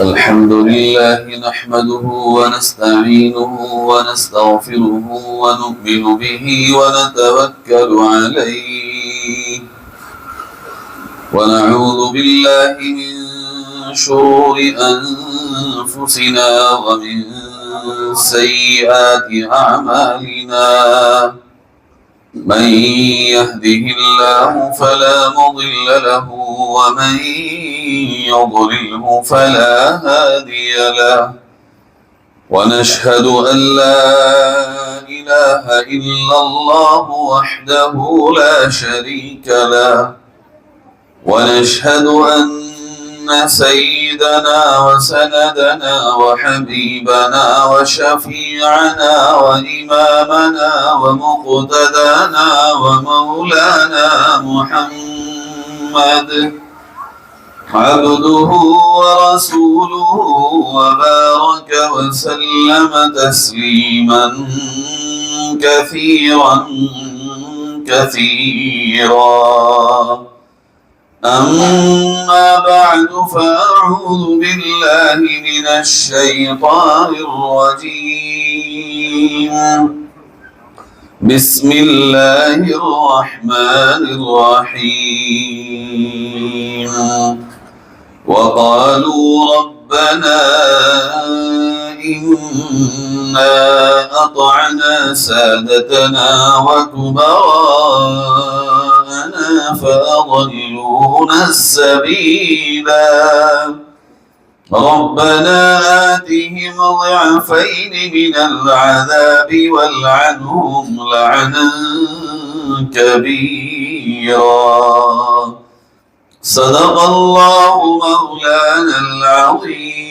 الحمد لله نحمده ونستعينه ونستغفره ونؤمن به ونتوكل عليه ونعوذ بالله من شرور أنفسنا ومن سيئات أعمالنا. من يهده الله فلا مضل له ومن يضلله فلا هادي له، ونشهد أن لا إله إلا الله وحده لا شريك له، ونشهد أن سيدنا وسندنا وحبيبنا وشفيعنا وإمامنا ومقتدانا ومولانا محمد عبده ورسوله وبارك وسلم تسليما كثيرا كثيرا. أما بعد فأعوذ بالله من الشيطان الرجيم. بسم الله الرحمن الرحيم. وقالوا ربنا إنا أطعنا سادتنا وكبراءنا فأضلونا السبيلا. ربنا آتهم ضعفين من العذاب والعنهم لعنا كبيرا. صدق الله مولانا العظيم.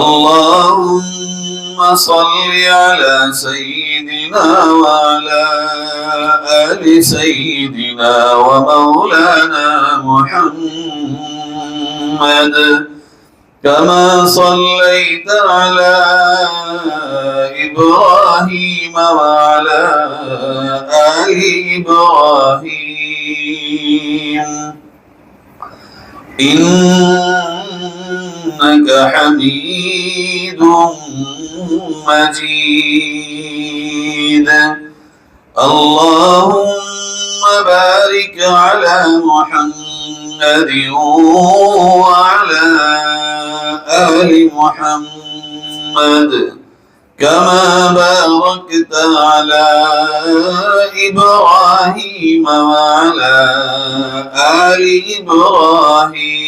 اللهم صل على سيدنا وعلى آل سيدنا ومولانا محمد كما صليت على إبراهيم وعلى آل إبراهيم إنك حميد مجيد. اللهم بارك على محمد وعلى آل محمد كما باركت على إبراهيم وعلى آل إبراهيم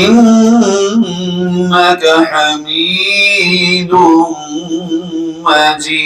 إنك حميد مجيد.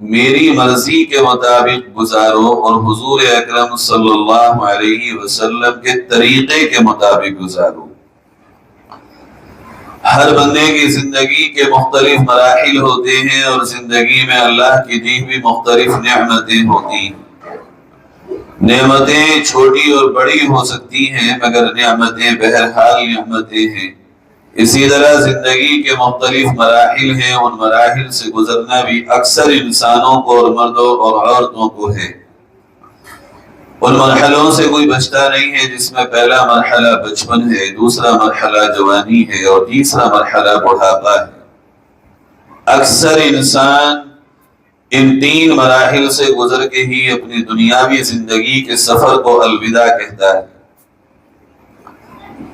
میری مرضی کے مطابق گزارو اور حضور اکرم صلی اللہ علیہ وسلم کے طریقے کے مطابق گزارو۔ ہر بندے کی زندگی کے مختلف مراحل ہوتے ہیں اور زندگی میں اللہ کی دی ہوئی مختلف نعمتیں ہوتی ہیں۔ نعمتیں چھوٹی اور بڑی ہو سکتی ہیں مگر نعمتیں بہرحال نعمتیں ہیں۔ اسی طرح زندگی کے مختلف مراحل ہیں، ان مراحل سے گزرنا بھی اکثر انسانوں کو اور مردوں اور عورتوں کو ہے۔ ان مرحلوں سے کوئی بچتا نہیں ہے جس میں پہلا مرحلہ بچپن ہے، دوسرا مرحلہ جوانی ہے اور تیسرا مرحلہ بڑھاپا ہے۔ اکثر انسان ان تین مراحل سے گزر کے ہی اپنی دنیاوی زندگی کے سفر کو الوداع کہتا ہے۔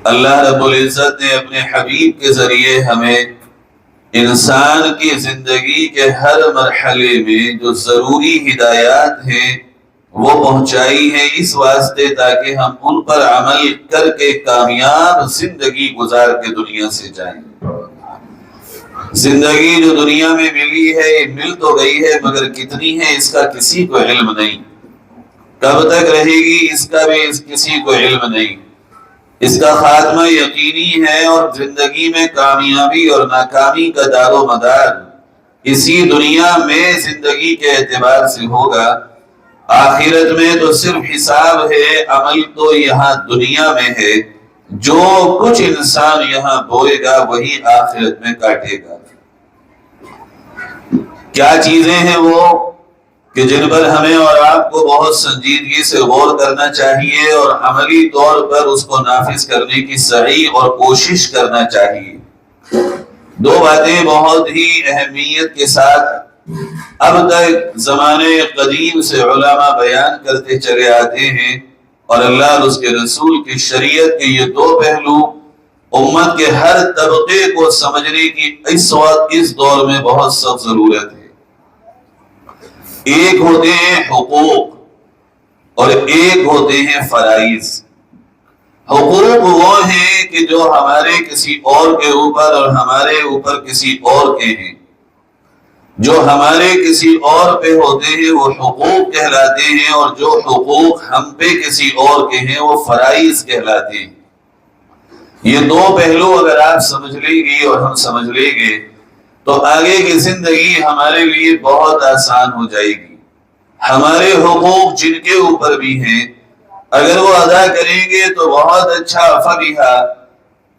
اللہ رب العزت نے اپنے حبیب کے ذریعے ہمیں انسان کی زندگی کے ہر مرحلے میں جو ضروری ہدایات ہیں وہ پہنچائی ہیں اس واسطے تاکہ ہم ان پر عمل کر کے کامیاب زندگی گزار کے دنیا سے جائیں۔ زندگی جو دنیا میں ملی ہے یہ مل تو گئی ہے مگر کتنی ہے اس کا کسی کو علم نہیں، کب تک رہے گی اس کا بھی کسی کو علم نہیں۔ اس کا خاتمہ یقینی ہے اور زندگی میں کامیابی اور ناکامی کا دار و مدار اسی دنیا میں زندگی کے اعتبار سے ہوگا۔ آخرت میں تو صرف حساب ہے، عمل تو یہاں دنیا میں ہے۔ جو کچھ انسان یہاں بوئے گا وہی آخرت میں کاٹے گا۔ کیا چیزیں ہیں وہ کہ جن پر ہمیں اور آپ کو بہت سنجیدگی سے غور کرنا چاہیے اور عملی طور پر اس کو نافذ کرنے کی سعی اور کوشش کرنا چاہیے۔ دو باتیں بہت ہی اہمیت کے ساتھ اب تک زمانے قدیم سے علماء بیان کرتے چلے آتے ہیں، اور اللہ اور اس کے رسول کی شریعت کے یہ دو پہلو امت کے ہر طبقے کو سمجھنے کی اس وقت اس دور میں بہت سخت ضرورت ہے۔ ایک ہوتے ہیں حقوق اور ایک ہوتے ہیں فرائض۔ حقوق وہ ہیں کہ جو ہمارے کسی اور کے اوپر اور ہمارے اوپر کسی اور کے ہیں، جو ہمارے کسی اور پہ ہوتے ہیں وہ حقوق کہلاتے ہیں، اور جو حقوق ہم پہ کسی اور کے ہیں وہ فرائض کہلاتے ہیں۔ یہ دو پہلو اگر آپ سمجھ لیں گی اور ہم سمجھ لیں گے تو آگے کی زندگی ہمارے لیے بہت آسان ہو جائے گی۔ ہمارے حقوق جن کے اوپر بھی ہیں اگر وہ ادا کریں گے تو بہت اچھا، فبیہا،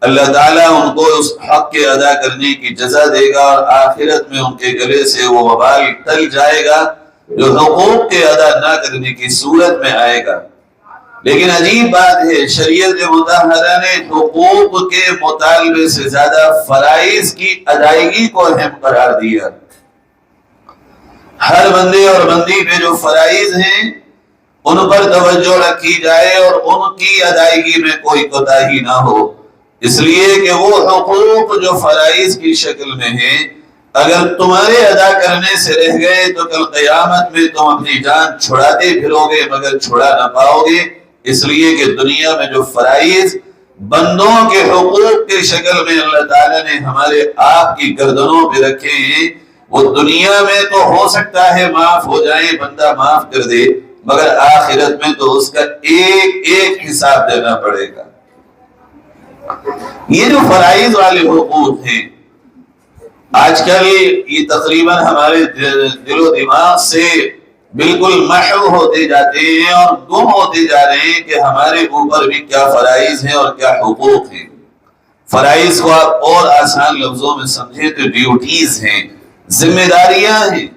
اللہ تعالیٰ ان کو اس حق کے ادا کرنے کی جزا دے گا اور آخرت میں ان کے گلے سے وہ وبال ٹل جائے گا جو حقوق کے ادا نہ کرنے کی صورت میں آئے گا۔ لیکن عجیب بات ہے، شریعت مطہرہ نے حقوق کے مطالبے سے زیادہ فرائض کی ادائیگی کو اہم قرار دیا۔ ہر بندے اور بندی پہ جو فرائض ہیں ان پر توجہ رکھی جائے اور ان کی ادائیگی میں کوئی کوتاہی نہ ہو، اس لیے کہ وہ حقوق جو فرائض کی شکل میں ہیں اگر تمہارے ادا کرنے سے رہ گئے تو کل قیامت میں تم اپنی جان چھڑاتے پھرو گے مگر چھڑا نہ پاؤ گے، اس لیے کہ دنیا میں جو فرائض بندوں کے حقوق کی شکل میں اللہ تعالیٰ نے ہمارے آپ کی گردنوں پہ رکھے ہیں وہ دنیا میں تو ہو سکتا ہے معاف ہو جائیں، بندہ معاف کر دے، مگر آخرت میں تو اس کا ایک ایک حساب دینا پڑے گا۔ یہ جو فرائض والے حقوق ہیں آج کل یہ تقریباً ہمارے دل و دماغ سے بالکل محو ہوتے جاتے ہیں اور گم ہوتے جا رہے ہیں کہ ہمارے اوپر بھی کیا فرائض ہیں اور کیا حقوق ہیں۔ فرائض کو آپ اور آسان لفظوں میں سمجھیں تو ڈیوٹیز ہیں، ذمہ داریاں ہیں۔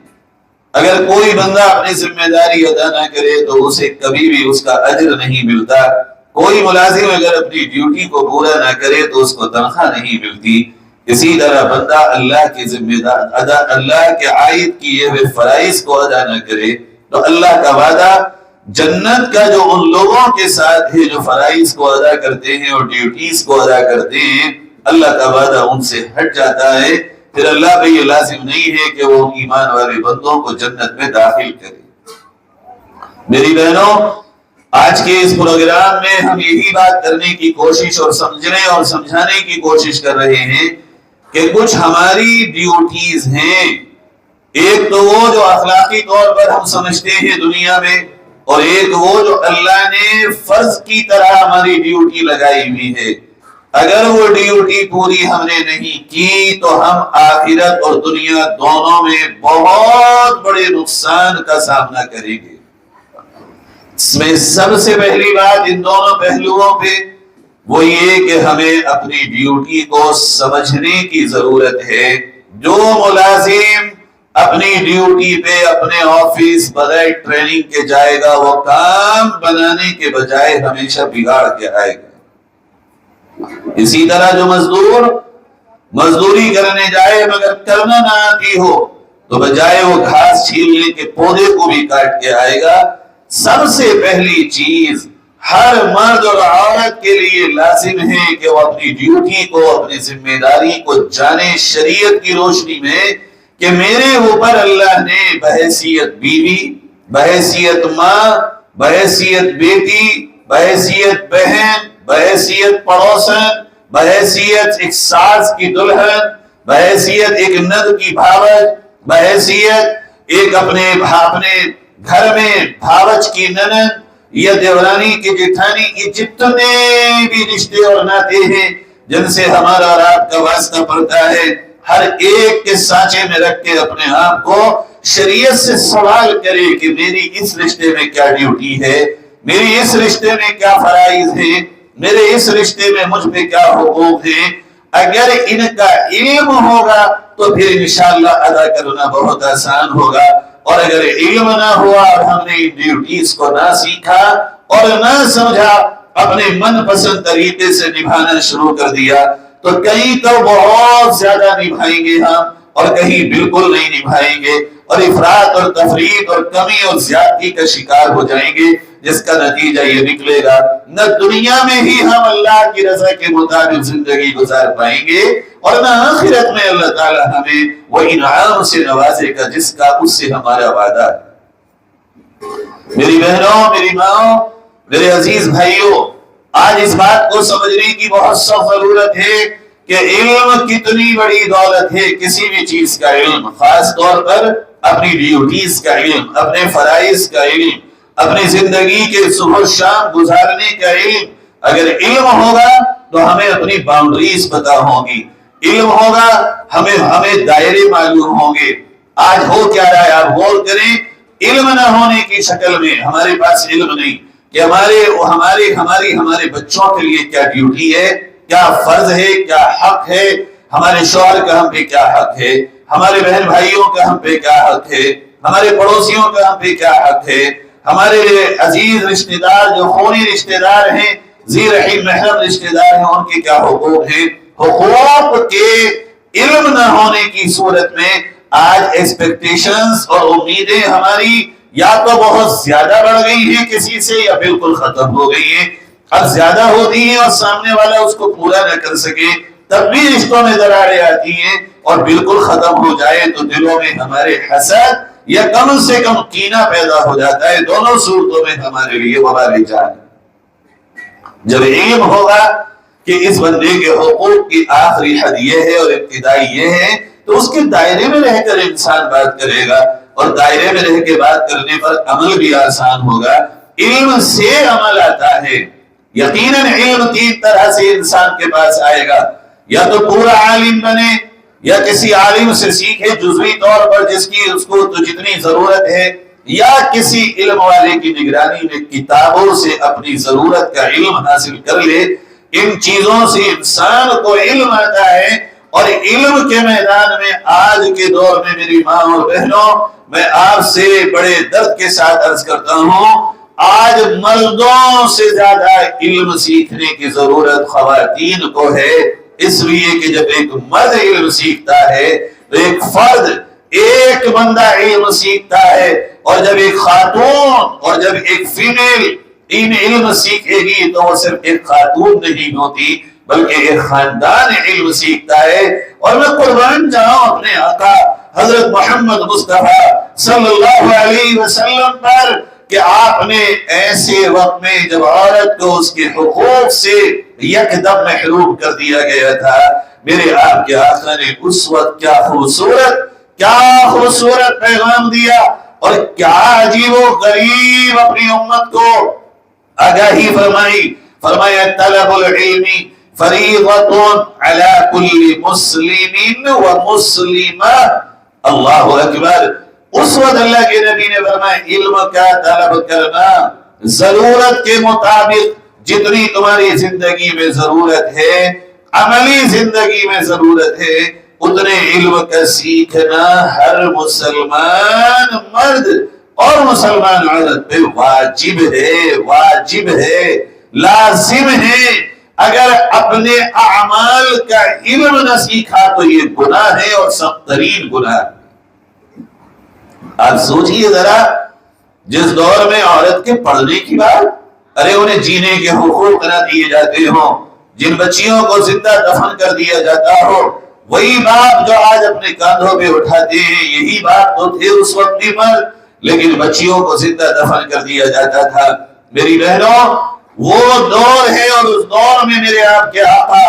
اگر کوئی بندہ اپنی ذمہ داری ادا نہ کرے تو اسے کبھی بھی اس کا اجر نہیں ملتا۔ کوئی ملازم اگر اپنی ڈیوٹی کو پورا نہ کرے تو اس کو تنخواہ نہیں ملتی۔ اسی طرح بندہ اللہ کی ذمہ داری اللہ کے عائد کیے ہوئے فرائض کو ادا نہ کرے تو اللہ کا وعدہ جنت کا جو ان لوگوں کے ساتھ ہے جو فرائض کو ادا کرتے ہیں اور ڈیوٹیز کو ادا کرتے ہیں، اللہ کا وعدہ ان سے ہٹ جاتا ہے۔ پھر اللہ پہ یہ لازم نہیں ہے کہ وہ ایمان والے بندوں کو جنت میں داخل کرے۔ میری بہنوں، آج کے اس پروگرام میں ہم یہی بات کرنے کی کوشش اور سمجھنے اور سمجھانے کی کوشش کر رہے ہیں کہ کچھ ہماری ڈیوٹیز ہیں ایک تو وہ جو اخلاقی طور پر ہم سمجھتے ہیں دنیا میں، اور ایک وہ جو اللہ نے فرض کی طرح ہماری ڈیوٹی لگائی ہوئی ہے۔ اگر وہ ڈیوٹی پوری ہم نے نہیں کی تو ہم آخرت اور دنیا دونوں میں بہت بڑے نقصان کا سامنا کریں گے۔ اس میں سب سے پہلی بات ان دونوں پہلوؤں پہ وہ یہ کہ ہمیں اپنی ڈیوٹی کو سمجھنے کی ضرورت ہے۔ جو ملازم اپنی ڈیوٹی پہ اپنے آفس بغیر ٹریننگ کے جائے گا وہ کام بنانے کے بجائے ہمیشہ بگاڑ کے آئے گا۔ اسی طرح جو مزدور مزدوری کرنے جائے مگر کرنا نہ آتی ہو تو بجائے وہ گھاس چھیلنے کے پودے کو بھی کاٹ کے آئے گا۔ سب سے پہلی چیز ہر مرد اور عورت کے لیے لازم ہے کہ وہ اپنی ڈیوٹی کو، اپنی ذمہ داری کو جانے شریعت کی روشنی میں کہ میرے اوپر اللہ نے بحیثیت بیوی، بحیثیت ماں، بحیثیت بیٹی، بحیثیت بہن، بحیثیت پڑوسن، بحیثیت ایک ساس کی دلہن، بحیثیت ایک نند کی بھاوج، بحیثیت ایک اپنے گھر میں بھاوج کی ننند یا دیورانی کی جٹھانی، یہ جتنے بھی رشتے اور ناتے ہیں جن سے ہمارا اور آپ کا واسطہ پڑتا ہے، ہر ایک کے سانچے میں رکھ کے اپنے آپ کو شریعت سے سوال کرے کہ میری اس رشتے میں کیا ڈیوٹی ہے، میری اس رشتے میں کیا فرائض ہیں، میرے اس رشتے میں مجھ پہ کیا حقوق ہیں۔ اگر ان کا علم ہوگا تو پھر انشاءاللہ ادا کرنا بہت آسان ہوگا، اور اگر علم نہ ہوا اور ہم نے ڈیوٹیز کو نہ سیکھا اور نہ سمجھا، اپنے من پسند طریقے سے نبھانا شروع کر دیا تو کہیں تو بہت زیادہ نبھائیں گے ہم اور کہیں بالکل نہیں نبھائیں گے، اور افراط اور تفریط اور کمی اور زیادتی کا شکار ہو جائیں گے، جس کا نتیجہ یہ نکلے گا نہ دنیا میں ہی ہم اللہ کی رضا کے مطابق زندگی گزار پائیں گے، اور نہ آخرت میں اللہ تعالی ہمیں وہ انعام سے نوازے گا جس کا اس سے ہمارا وعدہ ہے۔ میری بہنوں، میری ماں، میرے عزیز بھائیوں، آج اس بات کو سمجھنے کی بہت سخت ضرورت ہے کہ علم کتنی بڑی دولت ہے۔ کسی بھی چیز کا علم، خاص طور پر اپنی ڈیوٹیز کا علم، اپنے فرائض کا علم، اپنی زندگی کے صبح شام گزارنے کا علم۔ اگر علم ہوگا تو ہمیں اپنی باؤنڈریز پتہ ہوں گی، علم ہوگا ہمیں دائرے معلوم ہوں گے۔ آج ہو کیا رہا ہے آپ غور کریں، علم نہ ہونے کی شکل میں ہمارے پاس علم نہیں کہ ہمارے بچوں کے لیے کیا ڈیوٹی ہے، کیا فرض ہے، کیا حق ہے، ہمارے شوہر کا ہم پہ کیا حق ہے، ہمارے بہن بھائیوں کا ہم پہ کیا حق ہے، ہمارے پڑوسیوں کا ہم پہ کیا حق ہے، ہمارے عزیز رشتہ دار جو خونی رشتہ دار ہیں، ذی رحم محرم رشتہ دار ہیں، ان کے کیا حقوق ہیں۔ حقوق کے علم نہ ہونے کی صورت میں آج ایکسپیکٹیشنز اور امیدیں ہماری یا تو بہت زیادہ بڑھ گئی ہیں کسی سے یا بالکل ختم ہو گئی ہیں۔ اب زیادہ ہوتی ہیں اور سامنے والا اس کو پورا نہ کر سکے تب بھی رشتوں میں دراڑیں آتی ہیں، اور بالکل ختم ہو جائے تو دلوں میں ہمارے حسد یا کم سے کم کینہ پیدا ہو جاتا ہے۔ دونوں صورتوں میں ہمارے لیے وبال جان۔ جب علم ہوگا کہ اس بندے کے حقوق کی آخری حد یہ ہے اور ابتدائی یہ ہے تو اس کے دائرے میں رہ کر انسان بات کرے گا، اور دائرے میں رہ کے بات کرنے پر عمل بھی آسان ہوگا۔ علم سے عمل آتا ہے۔ یقیناً علم تین طرح سے انسان کے پاس آئے گا، یا تو پورا عالم بنے، یا کسی عالم سے سیکھے جزوی طور پر جس کی اس کو تو جتنی ضرورت ہے، یا کسی علم والے کی نگرانی میں کتابوں سے اپنی ضرورت کا علم حاصل کر لے۔ ان چیزوں سے انسان کو علم آتا ہے، اور علم کے میدان میں آج کے دور میں میری ماں اور بہنوں، میں آپ سے بڑے درد کے ساتھ عرض کرتا ہوں، آج مردوں سے زیادہ علم سیکھنے کی ضرورت خواتین کو ہے، اس لیے کہ جب ایک مرد علم سیکھتا ہے تو ایک فرد، ایک بندہ علم سیکھتا ہے، اور جب ایک خاتون اور جب ایک فیمیل علم سیکھے گی تو وہ صرف ایک خاتون نہیں ہوتی بلکہ ایک خاندان علم سیکھتا ہے۔ اور میں قربان جاؤں اپنے آقا حضرت محمد مصطفیٰ صلی اللہ علیہ وسلم پر کہ آپ نے ایسے وقت میں جب عورت کو اس کے حقوق سے یکدم محروم کر دیا گیا تھا، میرے آپ کے آقا نے اس وقت کیا خوبصورت، کیا خوبصورت پیغام دیا اور کیا عجیب و غریب اپنی امت کو آگاہی فرمائی. فرمایا طلب العلم فریضۃ علی کل مسلم و مسلمہ. اللہ اکبر. اس وقت اللہ کے نبی نے فرمایا علم کا طلب کرنا ضرورت کے مطابق جتنی تمہاری زندگی میں ضرورت ہے، عملی زندگی میں ضرورت ہے، اتنے علم کا سیکھنا ہر مسلمان مرد اور مسلمان عورت پہ واجب ہے، لازم ہے. اگر اپنے اعمال کا علم نہ سیکھا تو یہ گناہ ہے اور سخت ترین گناہ ہے. آپ سوچئے ذرا، جس دور میں عورت کے پڑھنے کی بات، ارے انہیں جینے کے حقوق نہ دیے جاتے ہوں، جن بچیوں کو زندہ دفن کر دیا جاتا ہو، وہی باپ جو آج اپنے کاندھوں پہ اٹھاتے ہیں، یہی باپ تو تھے اس وقت بھی مرد، لیکن بچیوں کو زندہ دفن کر دیا جاتا تھا. میری بہنوں، وہ دور ہے اور اس دور میں میرے آپ کے آقا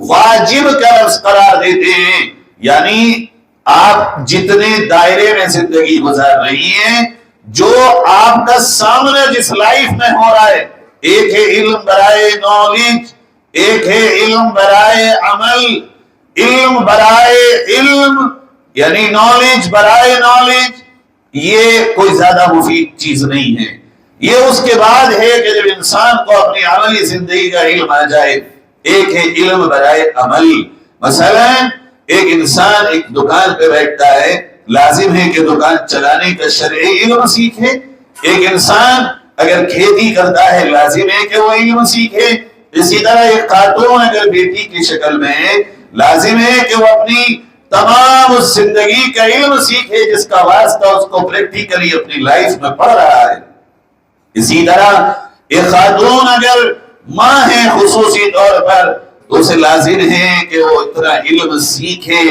واجب کا لفظ قرار دیتے ہیں. یعنی آپ جتنے دائرے میں زندگی گزار رہی ہیں، جو آپ کا سامنا جس لائف میں ہو رہا ہے، ایک ہے علم برائے نالج، ایک ہے علم برائے عمل. علم برائے علم یعنی نالج برائے نالج، یہ کوئی زیادہ مفید چیز نہیں ہے. یہ اس کے بعد ہے کہ جب انسان کو اپنی عملی زندگی کا علم آ جائے. ایک ہے علم برائے عمل. مثلا ایک انسان ایک دکان پہ بیٹھتا ہے، لازم ہے کہ دکان چلانے کا شرعی علم سیکھے. ایک انسان اگر کھیتی کرتا ہے، لازم ہے کہ وہ علم سیکھے. اسی طرح ایک خاتون اگر بیٹی کی شکل میں، لازم ہے کہ وہ اپنی تمام اس زندگی کا علم سیکھے جس کا واسطہ اس کو پریکٹیکلی اپنی لائف میں پڑھ رہا ہے. اسی طرح ایک خاتون اگر ماں ہے خصوصی طور پر، تو اسے لازم ہے کہ وہ اتنا علم سیکھے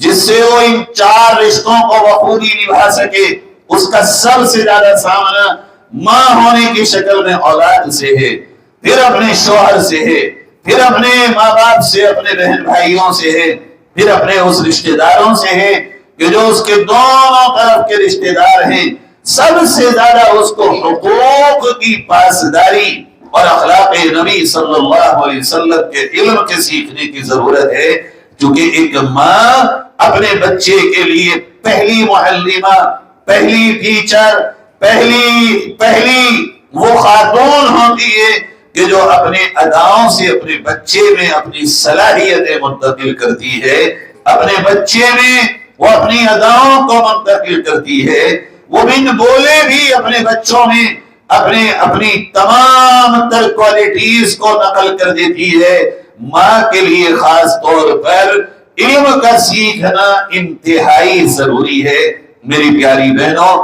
جس سے وہ ان 4 رشتوں کو بخوبی نبھا سکے. اس کا سب سے زیادہ سامنا ماں ہونے کی شکل میں اولاد سے ہے، پھر اپنے شوہر سے ہے، پھر اپنے ماں باپ سے، اپنے بہن بھائیوں سے ہے، پھر اپنے اس رشتہ داروں سے ہے کہ جو اس کے دونوں طرف کے رشتہ دار ہیں. سب سے زیادہ اس کو حقوق کی پاسداری اور اخلاق نبی صلی اللہ علیہ وسلم کے علم کے سیکھنے کی ضرورت ہے. چونکہ ایک ماں اپنے بچے کے لیے پہلی معلمہ، پہلی ٹیچر، پہلی وہ خاتون ہوتی ہے کہ جو اپنے اداؤں سے اپنے بچے میں اپنی صلاحیتیں منتقل کرتی ہے. اپنے بچے میں وہ اپنی اداؤں کو منتقل کرتی ہے. وہ بن بولے بھی اپنے بچوں میں اپنی تمام تر کوالٹیز کو نقل کر دیتی ہے. ماں کے لیے خاص طور پر علم کا سیکھنا انتہائی ضروری ہے. میری پیاری بہنوں،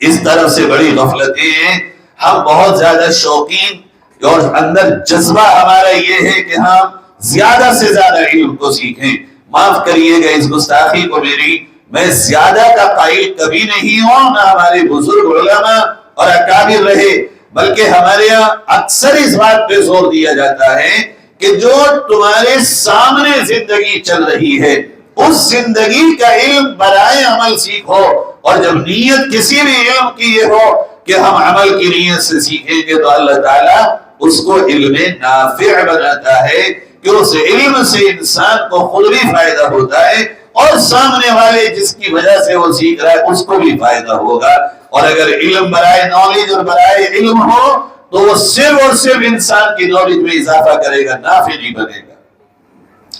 اس طرف سے بڑی غفلتیں ہیں. ہم بہت زیادہ شوقین اور اندر جذبہ ہمارا یہ ہے کہ ہم زیادہ سے زیادہ علم کو سیکھیں. معاف کریے گا اس گستاخی کو میری، میں زیادہ کا قائل کبھی نہیں ہوں، نہ ہمارے بزرگ علماء اور اکابر رہے، بلکہ ہمارے یہاں اکثر اس بات پہ زور دیا جاتا ہے کہ جو تمہارے سامنے زندگی چل رہی ہے اس زندگی کا علم برائے عمل سیکھو. اور جب نیت کسی بھی علم کی یہ ہو کہ ہم عمل کی نیت سے سیکھیں گے تو اللہ تعالیٰ اس کو علم نافع بناتا ہے کہ اس علم سے انسان کو خود بھی فائدہ ہوتا ہے اور سامنے والے جس کی وجہ سے وہ سیکھ رہا ہے اس کو بھی فائدہ ہوگا. اور اگر علم برائے نالج اور برائے علم ہو تو وہ صرف اور صرف انسان کی نالج میں اضافہ کرے گا، نافع نہیں بنے گا.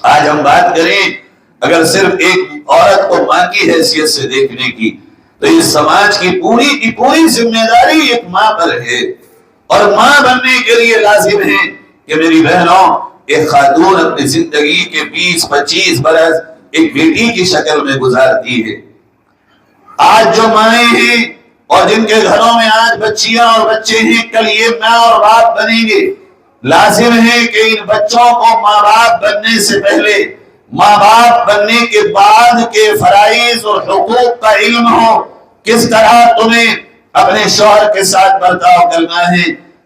آج ہم بات کریں اگر صرف ایک عورت کو ماں کی حیثیت سے دیکھنے کی، تو اس سماج کی پوری ذمہ داری ایک ماں پر ہے. اور ماں بننے کے لیے لازم ہے کہ میری بہنوں، ایک خاتون اپنی زندگی کے 20-25 برس ایک بیٹی کی شکل میں گزارتی ہے. آج جو مائیں ہیں اور جن کے گھروں میں آج بچیاں اور بچے ہیں، کل یہ ماں اور باپ بنیں گے. لازم ہے کہ ان بچوں کو ماں باپ بننے سے پہلے، ماں باپ بننے کے بعد کے فرائض اور حقوق کا علم ہو. کس طرح تمہیں اپنے شوہر کے ساتھ برتاؤ کرنا ہے،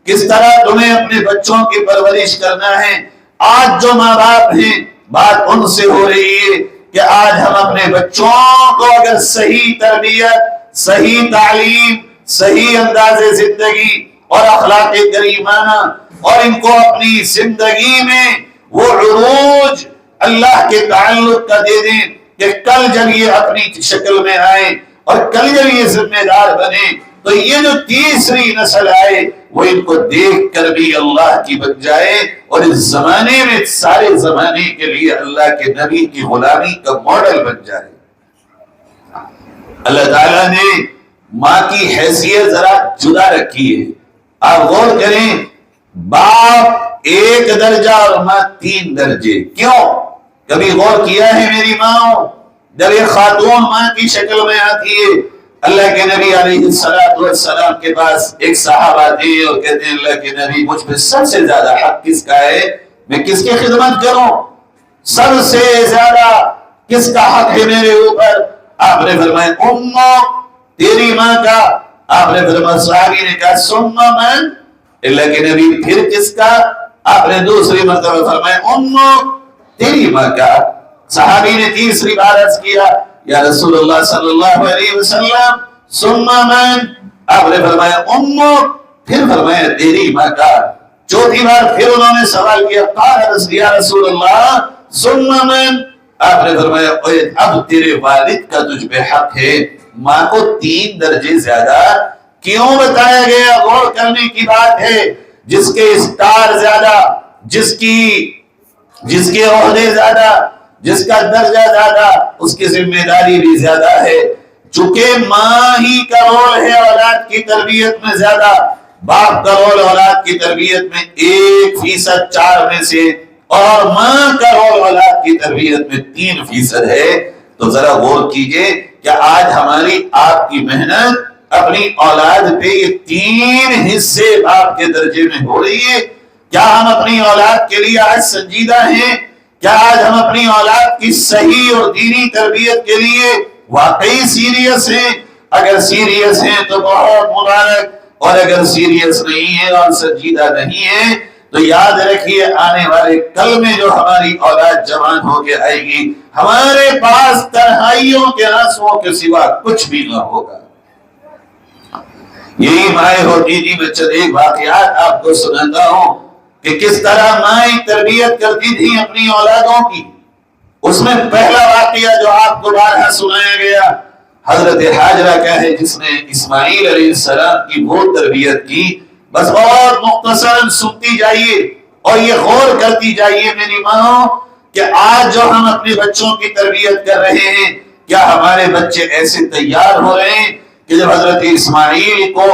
کس طرح تمہیں اپنے بچوں کی پرورش کرنا ہے. آج جو ماں باپ ہیں، بات ان سے ہو رہی ہے کہ آج ہم اپنے بچوں کو اگر صحیح تربیت، صحیح تعلیم، صحیح انداز زندگی اور اخلاق کریمانہ اور ان کو اپنی زندگی میں وہ عروج اللہ کے تعلق کا دے دیں کہ کل جب یہ اپنی شکل میں آئے اور کل جب یہ ذمہ دار بنے تو یہ جو تیسری نسل آئے وہ ان کو دیکھ کر بھی اللہ کی بن جائے اور اس زمانے میں سارے زمانے کے لیے اللہ کے نبی کی غلامی کا ماڈل بن جائے۔ اللہ تعالیٰ نے ماں کی حیثیت ذرا جدا رکھی ہے۔ آپ غور کریں، باپ 1 درجہ اور ماں 3 درجے، کیوں؟ کبھی غور کیا ہے میری ماں؟ جب ایک خاتون ماں کی شکل میں آتی ہے، اللہ کے نبی علیہ السلام کے پاس ایک صاحب آتے ہیں اور کہتے ہیں اللہ کے نبی مجھ پہ سب سے زیادہ حق کس کا ہے؟ میں کس کی خدمت کروں؟ سب سے زیادہ کس کا حق ہے میرے اوپر؟ آپ نے فرمایا امو، تیری ماں کا۔ آپ نے فرمایا، صحابی نے کہا ثم من؟ اللہ کے نبی پھر کس کا؟ آپ نے دوسری مرتبہ فرمایا امو، تیری ماں کا۔ صحابی نے تیسری بار عرض کیا یا رسول اللہ صلی اللہ علیہ وسلم ثم من؟ آپ نے فرمایا امو، پھر فرمایا تیری ماں کا۔ چوتھی بار پھر انہوں نے سوال کیا قال یا رسول اللہ ثم من؟ آپ نے فرمایا اب تیرے والد کا تجھ پہ حق ہے۔ ماں کو 3 درجے زیادہ کیوں بتایا گیا؟ غور کرنے کی بات ہے۔ جس کے اسٹار زیادہ، جس کے عہدے زیادہ، جس کا درجہ زیادہ، اس کی ذمہ داری بھی زیادہ ہے۔ چونکہ ماں ہی کا رول ہے اولاد کی تربیت میں زیادہ، باپ کا رول اولاد کی تربیت میں 1% 4 میں سے، اور ماں کا رول اولاد کی تربیت میں 3% ہے۔ تو ذرا غور کیجئے کہ آج ہماری آپ کی محنت اپنی اولاد پہ یہ 3 حصے باپ کے درجے میں ہو رہی ہے۔ کیا ہم اپنی اولاد کے لیے آج سنجیدہ ہیں؟ کیا آج ہم اپنی اولاد کی صحیح اور دینی تربیت کے لیے واقعی سیریس ہیں؟ اگر سیریس ہیں تو بہت مبارک، اور اگر سیریس نہیں ہے اور سنجیدہ نہیں ہے تو یاد رکھیے آنے والے کل میں جو ہماری اولاد جوان ہو کے آئے گی، ہمارے پاس تنہائیوں کے آنسوؤں کے سوا کچھ بھی نہ ہوگا۔ یہی مائیں ہوتی تھی۔ میں چند ایک واقعات آپ کو سناتا ہوں کہ کس طرح مائیں تربیت کرتی تھی اپنی اولادوں کی۔ اس میں پہلا واقعہ جو آپ کو بارہا سنایا گیا حضرت حاجرہ کا ہے، جس نے اسماعیل علیہ السلام کی وہ تربیت کی۔ بس بہت مختصراً سنتی جائیے اور یہ غور کرتی جائیے میری ماں کہ آج جو ہم اپنے بچوں کی تربیت کر رہے ہیں، کیا ہمارے بچے ایسے تیار ہو رہے ہیں کہ جب حضرت اسماعیل کو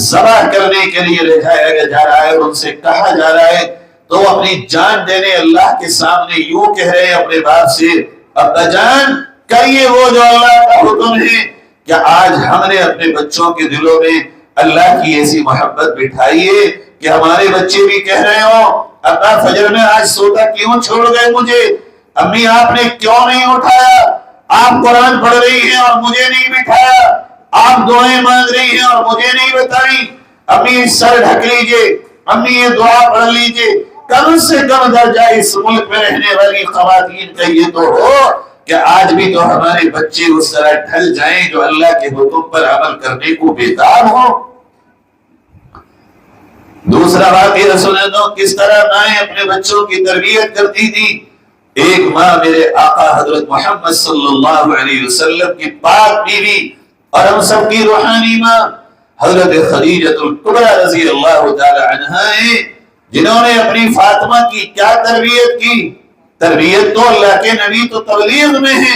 ذبح کرنے کے لیے لے جایا جا رہا ہے اور ان سے کہا جا رہا ہے تو وہ اپنی جان دینے اللہ کے سامنے یوں کہہ رہے ہیں اپنے باپ سے، ابا جان کریے وہ جو اللہ کا حکم ہے۔ کیا آج ہم نے اپنے بچوں کے دلوں میں اللہ کی ایسی محبت بٹھائی ہے کہ ہمارے بچے بھی کہہ رہے ہوں ابا فجر میں آج سوتا کیوں چھوڑ گئے مجھے؟ امی آپ نے کیوں نہیں اٹھایا؟ آپ قرآن پڑھ رہی ہیں اور مجھے نہیں بٹھایا، آپ دعائیں مانگ رہی ہیں اور مجھے نہیں بتائیں۔ امی سر ڈھک لیجئے، امی یہ دعا پڑھ لیجئے۔ کم سے کم درجہ اس ملک میں رہنے والی خواتین کا یہ تو ہو کہ آج بھی تو ہمارے بچے اس طرح ڈھل جائیں جو اللہ کے حکم پر عمل کرنے کو بیدار ہو۔ دوسرا واقعہ سنے تو کس طرح مائیں اپنے بچوں کی تربیت کرتی تھی۔ ایک ماں میرے آقا حضرت محمد صلی اللہ علیہ وسلم کی پاک بیوی اور ہم سب کی روحانی ماں حضرت خدیجہ الکبریٰ رضی اللہ تعالی عنہا ہے، جنہوں نے اپنی فاطمہ کی کیا تربیت کی۔ تربیت تو اللہ کے نبی تو تبلیغ میں ہے،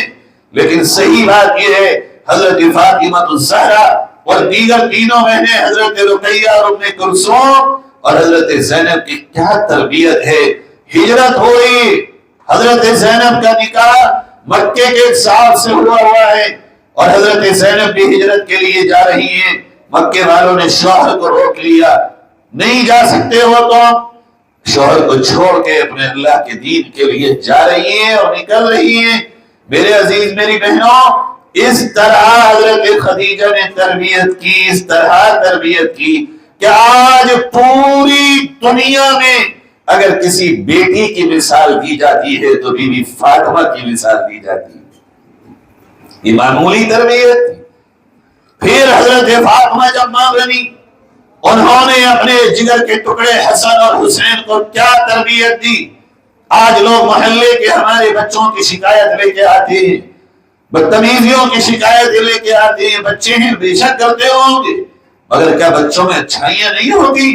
لیکن صحیح بات یہ ہے حضرت فاطمہ الزہرا اور دیگر تینوں بہنیں حضرت رقیہ اور ام کلثوم اور حضرت زینب کی کیا تربیت ہے۔ ہجرت ہوئی، حضرت زینب کا نکاح مکے کے ایک صاحب سے ہوا ہے اور حضرت زینب بھی ہجرت کے لیے جا رہی ہیں۔ مکے والوں نے شوہر کو روک لیا، نہیں جا سکتے ہو تو شوہر کو چھوڑ کے اپنے اللہ کے دین کے لیے جا رہی ہیں اور نکل رہی ہیں۔ میرے عزیز میری بہنوں، اس طرح حضرت خدیجہ نے تربیت کی، اس طرح تربیت کی کہ آج پوری دنیا میں اگر کسی بیٹی کی مثال دی جاتی ہے تو بی بی فاطمہ کی مثال دی جاتی ہے۔ یہ معمولی تربیت تھی۔ پھر حضرت فاطمہ جب ماں بنی، انہوں نے اپنے جگر کے ٹکڑے حسن اور حسین کو کیا تربیت دی۔ آج لوگ محلے کے ہمارے بچوں کی شکایت لے کے آتے ہیں، بدتمیزیوں کی شکایت لے کے آتے ہیں۔ بچے ہیں، بے شک کرتے ہوں گے، مگر کیا بچوں میں اچھائیاں نہیں ہوتی؟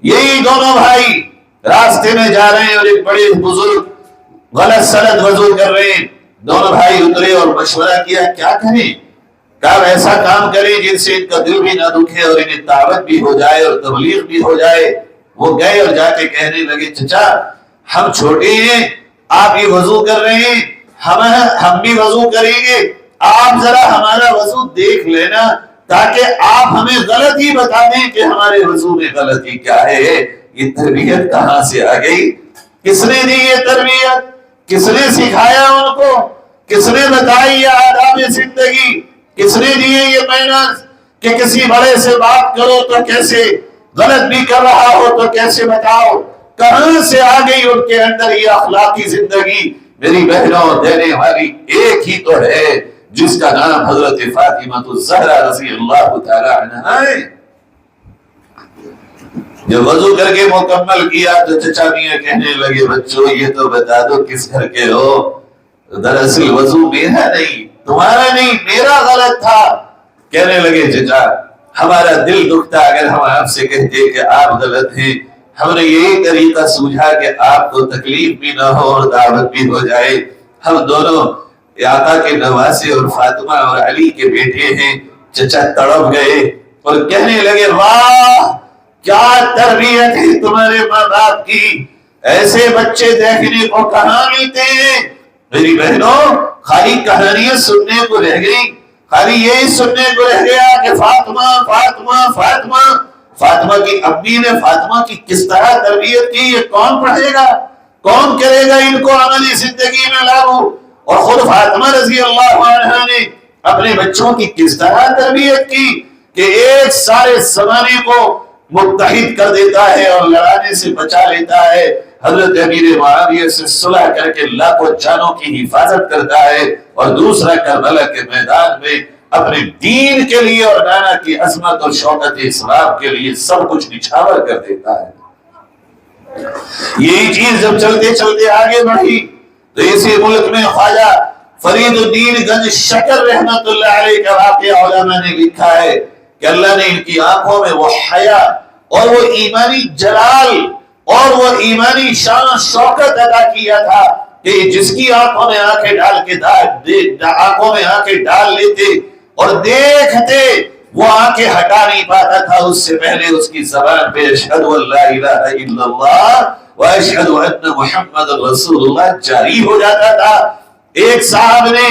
یہی دونوں بھائی راستے میں جا رہے ہیں اور ایک بڑے بزرگ غلط سلط وضو کر رہے ہیں۔ دونوں بھائی اترے اور مشورہ کیا کیا کریں، کہا ایسا کام کریں جن سے ان کا دل بھی نہ دکھے اور انہیں دعوت بھی ہو جائے اور تبلیغ بھی ہو جائے۔ وہ گئے اور جا کے کہنے لگے چچا ہم چھوٹے ہیں، آپ یہ وضو کر رہے ہیں، ہم بھی وضو کریں گے، آپ ذرا ہمارا وضو دیکھ لینا تاکہ آپ ہمیں غلطی بتا دیں کہ ہمارے وضو میں غلطی کیا ہے۔ یہ تربیت کہاں سے آ گئی؟ کس نے دی یہ تربیت؟ کس نے سکھایا ان کو؟ کس نے بتائی یہ آداب زندگی؟ کس نے دیے یہ مینرز کہ کسی بڑے سے بات کرو تو کیسے، غلط بھی کر رہا ہو تو کیسے بتاؤ؟ کہاں سے آ گئی ان کے اندر یہ اخلاقی زندگی؟ میری بہنوں، دینے والی ایک ہی تو ہے جس کا نام حضرت فاطمہ الزہرا رضی اللہ تعالی عنہا ہے۔ جب وضو کر کے مکمل کیا تو چچا میاں کہنے لگے بچوں یہ تو بتا دو کس گھر کے ہو؟ دراصل وضو میرا نہیں، تمہارا نہیں، میرا غلط تھا۔ کہنے لگے چچا ہمارا دل دکھتا اگر ہم آپ سے کہتے کہ آپ غلط ہیں، ہم نے یہی طریقہ سوچا کہ آپ کو تکلیف بھی نہ ہو اور دعوت بھی ہو جائے۔ ہم دونوں آقا کے نواسے اور فاطمہ اور علی کے بیٹے ہیں۔ چچا تڑپ گئے اور کہنے لگے واہ کیا تربیت ہے تمہارے ماں باپ کی، ایسے بچے دیکھنے کو کہاں ملتے ہیں۔ میری بہنوں، خالی کہانیاں سننے کو رہ گئی، خالی یہی سننے کو رہ گیا کہ فاطمہ فاطمہ فاطمہ۔ فاطمہ کی امی نے فاطمہ کی کس طرح تربیت کی یہ کون پڑھے گا، کون کرے گا ان کو عملی زندگی میں لاگو؟ اور خود فاطمہ رضی اللہ عنہا نے اپنے بچوں کی کس طرح تربیت کی کہ ایک سارے زمانے کو متحد کر دیتا ہے اور لڑانے سے بچا لیتا ہے۔ حضرت امیر معاویہ سے صلح کر کے لاکھوں جانوں کی حفاظت کرتا ہے، اور دوسرا کربلا کے میدان میں اپنے دین کے لیے اور نانا کی عظمت اور شوکت اسلام کے لیے سب کچھ نچھاور کر دیتا ہے۔ یہی چیز جب چلتے چلتے آگے بڑھی تو اسی ملک میں خواجہ فرید الدین گنج شکر رحمت اللہ علیہ کا واقعہ علماء نے لکھا ہے کہ اللہ نے ان کی آنکھوں میں وہ حیا اور وہ ایمانی جلال اور وہ ایمانی شان و شوکت عطا کیا تھا کہ جس کی آنکھوں میں آنکھیں ڈال کے آنکھوں میں آنکھیں ڈال لیتے اور دیکھتے وہ آنکھیں ہٹا نہیں پاتا تھا، اس سے پہلے اس کی زبان پہ اشہد ان لا الہ الا اللہ و اشہد ان محمد رسول اللہ جاری ہو جاتا تھا۔ ایک صاحب نے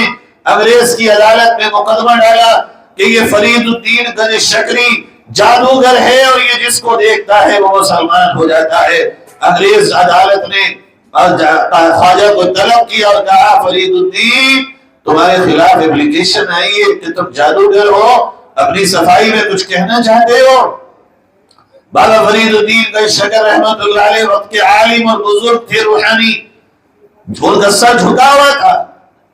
انگریز کی عدالت میں مقدمہ ڈالا کہ یہ فرید الدین گنج شکری جادوگر ہے اور یہ جس کو دیکھتا ہے وہ مسلمان ہو جاتا ہے۔ انگریز عدالت نے خواجہ کو طلب کیا اور کہا فرید الدین تمہارے خلاف اپلیکیشن آئی ہے کہ تم جادوگر ہو، اپنی صفائی میں کچھ کہنا چاہتے ہو؟ بابا فرید الدین گنج شکر رحمت اللہ علیہ وقت کے عالم اور بزرگ تھے، روحانی، ان کا سر جھکا ہوا تھا۔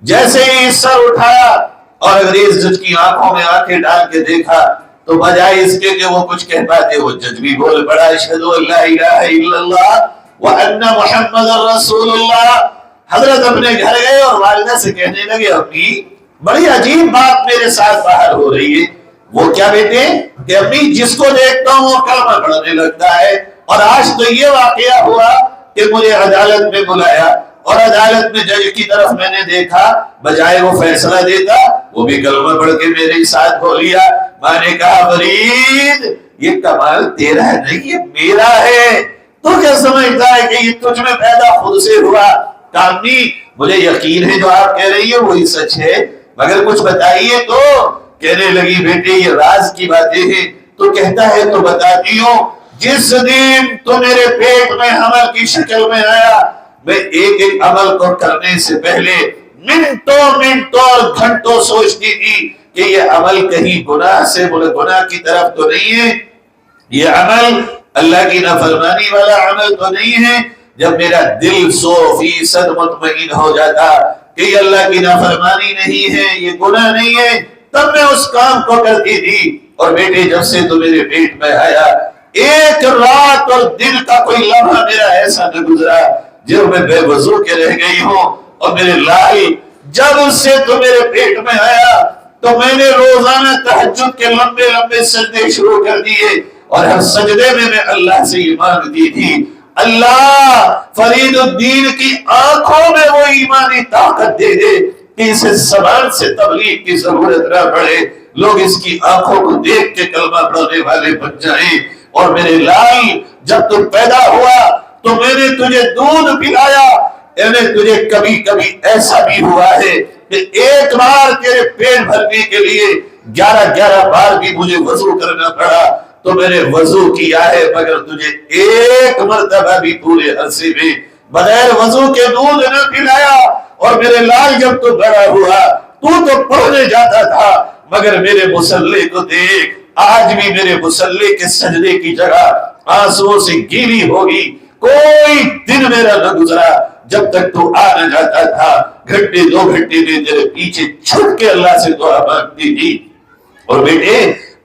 جیسے ہی سر اٹھایا اور انگریز جج کی آنکھوں میں آنکھیں ڈال کے دیکھا تو بجائے اس کے کہ وہ کچھ کہہ پاتے وہ جج بھی بول پڑا اشہد ان لا الہ الا اللہ وان محمد رسول اللہ۔ حضرت اپنے گھر گئے اور والدہ سے کہنے لگے امی بڑی عجیب بات میرے ساتھ باہر ہو رہی ہے۔ وہ کیا بیٹے کہ امی جس کو دیکھتا ہوں وہ کلمہ پڑھنے لگتا ہے، اور آج تو یہ واقعہ ہوا کہ مجھے عدالت میں بلایا اور عدالت میں جج کی طرف میں نے دیکھا، بجائے وہ فیصلہ دیتا وہ بھی کلمہ پڑھ کے میرے ساتھ ہو لیا۔ میں نے کہا فرید یہ کمال تیرا نہیں یہ میرا ہے، تو کیا سمجھتا ہے کہ یہ تجھ میں پیدا خود سے ہوا؟ کامی مجھے یقین ہے جو آپ کہہ رہی ہے وہی سچ ہے، مگر کچھ بتائیے تو۔ کہنے لگی بیٹے یہ راز کی باتیں ہیں، تو کہتا ہے تو بتاتی ہوں، جس دن تو میرے پیٹ میں حمل کی شکل میں آیا میں ایک ایک عمل کو کرنے سے پہلے منٹوں اور گھنٹوں سوچتی تھی کہ یہ عمل کہیں گناہ سے گناہ کی طرف تو نہیں ہے، یہ عمل اللہ کی نافرمانی والا عمل تو نہیں ہے، جب میرا دل 100% مطمئن ہو جاتا کہ یہ اللہ کی نافرمانی نہیں ہے، یہ گناہ نہیں ہے، تب میں اس کام کو کرتی تھی۔ اور بیٹے جب سے تو میرے پیٹ میں آیا، ایک رات اور دن کا کوئی لمحہ میرا ایسا نہ گزرا جو میں بے وضو کے رہ گئی ہوں۔ اور میرے لال جب اس سے تو میرے پیٹ میں آیا تو میں نے روزانہ تہجد کے لمبے لمبے سجدے شروع کر دیے، اور ہر سجدے میں اللہ سے یہ مانگتی تھی، اللہ فرید الدین کی آنکھوں میں وہ ایمانی طاقت دے دے کہ اسے زبان سے تبلیغ کی ضرورت نہ پڑے، لوگ اس کی آنکھوں کو دیکھ کے کلمہ پڑھنے والے بن جائیں۔ اور میرے لال جب تو پیدا ہوا تو میں نے تجھے دودھ پلایا، تجھے کبھی کبھی ایسا بھی ہوا ہے کہ ایک بار تیرے پیٹ بھرنے کے لیے 11 بار بھی مجھے وضو کرنا پڑا، تو میں نے وضو کیا ہے، مگر تجھے ایک مرتبہ بھی پورے عرصے میں بغیر وضو کے دودھ نہ پلایا۔ اور میرے لال جب تو بڑا ہوا تو پڑھنے جاتا تھا، مگر میرے مصلی کو دیکھ، آج بھی میرے مصلی کے سجدے کی جگہ آنسوؤں سے گیلی ہوگی۔ کوئی دن میرا نہ گزرا جب تک تو آ نہ جاتا تھا، گھنٹے 2 گھنٹے میں تیرے پیچھے چھٹ کے اللہ سے دعا مانگتی تھی۔ اور بیٹے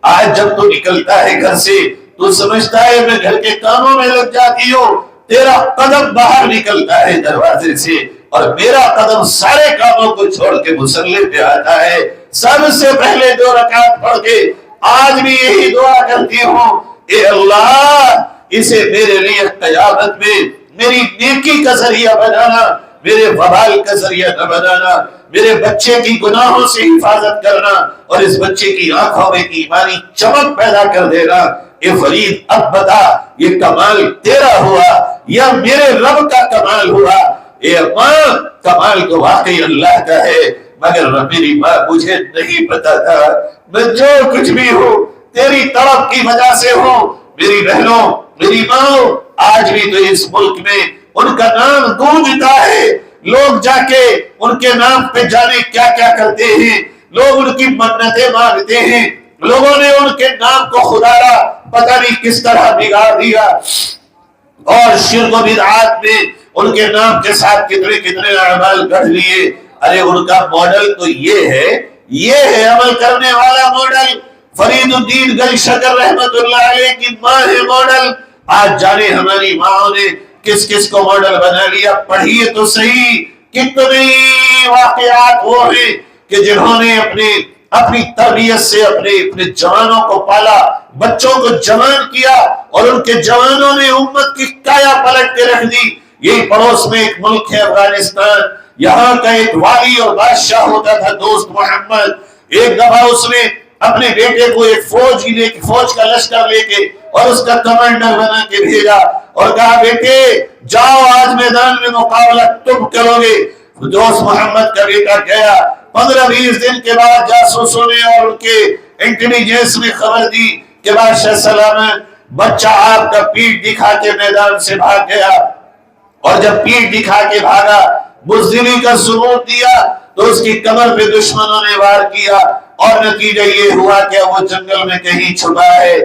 آج جب تو نکلتا ہے گھر سے تو سمجھتا ہے میں گھر کے کاموں میں لگ جاتی ہوں، تیرا قدم باہر نکلتا ہے دروازے سے، اور میرا قدم سارے کاموں کو چھوڑ کے مصلی پہ آتا ہے۔ سب سے پہلے 2 رکعت پڑھ کے آج بھی یہی دعا کرتی ہوں، اے اللہ اسے میرے لیے قیامت میں میری نیکی کا ذریعہ بنانا، میرے وبال کا ذریعہ نہ بنانا، میرے بچے کی گناہوں سے حفاظت کرنا، اور اس بچے کی آنکھوں میں ایمانی چمک پیدا کر دینا۔ اے فرید اب بتا یہ کمال تیرا ہوا یا میرے رب کا کمال ہوا؟ اے ماں کمال تو واقعی اللہ کا ہے، مگر میری ماں مجھے نہیں پتا تھا، میں جو کچھ بھی ہوں تیری طرف کی وجہ سے ہوں۔ میری بہنوں میری ماں آج بھی تو اس ملک میں ان کا نام گونجتا ہے، لوگ جا کے ان کے نام پہ جانے کیا کیا کرتے ہیں، لوگ ان کی منتیں مانگتے ہیں، لوگوں نے ان کے نام کو خدا را پتہ نہیں کس طرح بگاڑ دیا، اور شرک و بدعات میں ان کے نام کے ساتھ کتنے اعمال گڑھ لیے۔ ارے ان کا ماڈل تو یہ ہے عمل کرنے والا ماڈل۔ فرید الدین گل شکر رحمت اللہ علیہ کی ماں ہے ماڈل۔ آج جانے ہماری ماں نے کس کس کو ماڈل بنا لیا۔ پڑھیے تو صحیح کتنے واقعات وہ ہیں کہ جنہوں نے اپنی تربیت سے اپنے جوانوں کو پالا، بچوں کو جوان کیا، اور ان کے جوانوں نے امت کی کایا پلٹ کے رکھ دی۔ یہی پڑوس میں ایک ملک ہے افغانستان، یہاں کا ایک والی اور بادشاہ ہوتا تھا دوست محمد۔ ایک دفعہ اس نے اپنے بیٹے کو ایک فوج کا لشکر لے کے اور اس کا کمانڈر بنا کے بھیجا، اور کہا بیٹے جاؤ آج میدان میں مقابلہ تم کرو گے۔ دوست محمد کا بیٹا گیا، 15-20 دن کے بعد جاسوسوں نے اور ان کے انٹیلیجنس نے خبر دی کہ بادشاہ سلامت بچہ آپ کا پیٹ دکھا کے میدان سے بھاگ گیا۔ اور جب پیٹ دکھا کے بھاگا، بزدلی کا ثبوت دیا، تو اس کی کمر پہ دشمنوں نے وار کیا، اور نتیجہ یہ ہوا کہ وہ جنگل میں کہیں چھپا ہے۔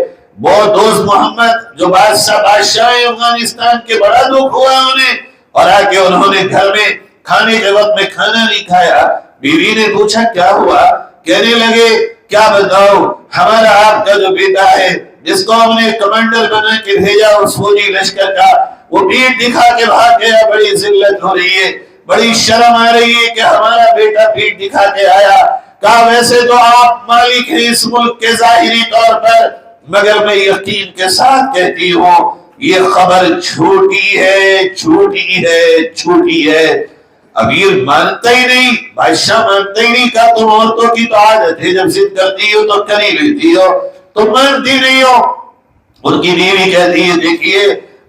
وہ دوست محمد جو بادشاہ افغانستان کے بڑا دکھ ہوا انہیں، اور آ کے انہوں نے گھر میں کھانے کے وقت میں کھانا نہیں کھایا۔ بیوی نے پوچھا کیا ہوا؟ کہنے لگے کیا بتاؤ، ہمارا آپ کا جو بیٹا ہے جس کو ہم نے کمانڈر بنا کے بھیجا اس فوجی لشکر کا، وہ پیٹ دکھا کے بھاگ گیا۔ بڑی ذلت ہو رہی ہے، بڑی شرم آ رہی ہے کہ ہمارا بیٹا پیٹ دکھا کے آیا۔ کہا ویسے تو آپ مالک ہیں اس ملک کے ظاہری طور پر، مگر میں یقین کے ساتھ کہتی ہوں یہ خبر جھوٹی ہے۔ امیر مانتا ہی نہیں، بادشاہ مانتا ہی نہیں۔ کہا تم عورتوں کی تو عادت ہے، جب ضد کرتی ہو تو کر ہی لیتی ہو، تم مانتی نہیں ہو۔ ان کی بیوی کہتی ہے دیکھیے